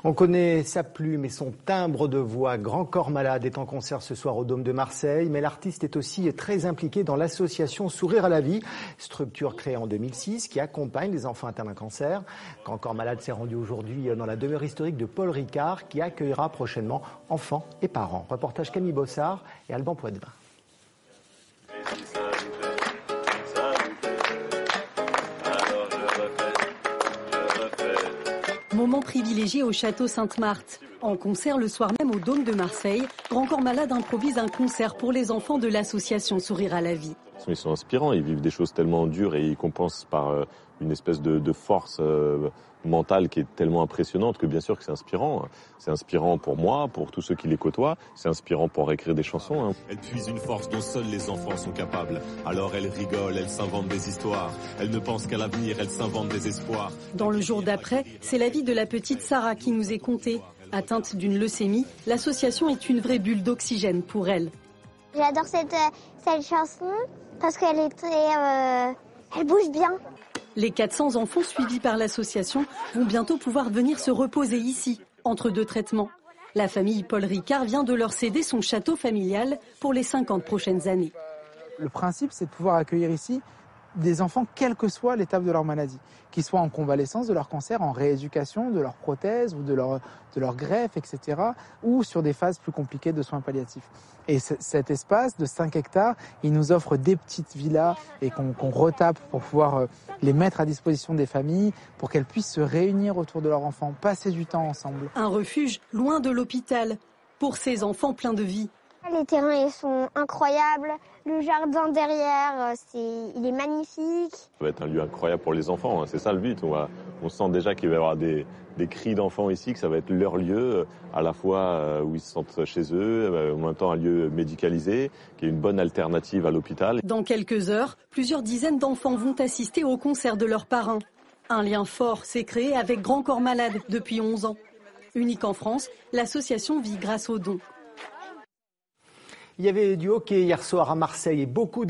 On connaît sa plume et son timbre de voix. Grand Corps Malade est en concert ce soir au Dôme de Marseille, mais l'artiste est aussi très impliqué dans l'association Sourire à la vie, structure créée en 2006 qui accompagne les enfants atteints d'un cancer. Grand Corps Malade s'est rendu aujourd'hui dans la demeure historique de Paul Ricard qui accueillera prochainement enfants et parents. Reportage Camille Bossard et Alban Poitvin. Moment privilégié au château Sainte-Marthe. En concert le soir même au Dôme de Marseille, Grand Corps Malade improvise un concert pour les enfants de l'association Sourire à la vie. Ils sont inspirants, ils vivent des choses tellement dures et ils compensent par une espèce de force mentale qui est tellement impressionnante que bien sûr que c'est inspirant. C'est inspirant pour moi, pour tous ceux qui les côtoient, c'est inspirant pour écrire des chansons. Elle puise une force dont seuls les enfants sont capables. Alors elle rigole, elle s'invente des histoires. Elle ne pense qu'à l'avenir, elle s'invente des espoirs. Dans le jour d'après, c'est la vie de la petite Sarah qui nous est contée. Atteinte d'une leucémie, l'association est une vraie bulle d'oxygène pour elle. J'adore cette chanson parce qu'elle est elle bouge bien. Les 400 enfants suivis par l'association vont bientôt pouvoir venir se reposer ici, entre deux traitements. La famille Paul Ricard vient de leur céder son château familial pour les 50 prochaines années. Le principe, c'est de pouvoir accueillir ici des enfants, quelle que soit l'étape de leur maladie, qu'ils soient en convalescence de leur cancer, en rééducation de leur prothèse ou de leur greffe, etc., ou sur des phases plus compliquées de soins palliatifs. Et cet espace de 5 hectares, il nous offre des petites villas et qu'on retape pour pouvoir les mettre à disposition des familles, pour qu'elles puissent se réunir autour de leur enfant, passer du temps ensemble. Un refuge loin de l'hôpital, pour ces enfants pleins de vie. Les terrains ils sont incroyables, le jardin derrière, il est magnifique. Ça va être un lieu incroyable pour les enfants, c'est ça le but. On sent déjà qu'il va y avoir des cris d'enfants ici, que ça va être leur lieu, à la fois où ils se sentent chez eux, en même temps un lieu médicalisé, qui est une bonne alternative à l'hôpital. Dans quelques heures, plusieurs dizaines d'enfants vont assister au concert de leurs parrains. Un lien fort s'est créé avec Grand Corps Malade depuis 11 ans. Unique en France, l'association vit grâce aux dons. Il y avait du hockey hier soir à Marseille et beaucoup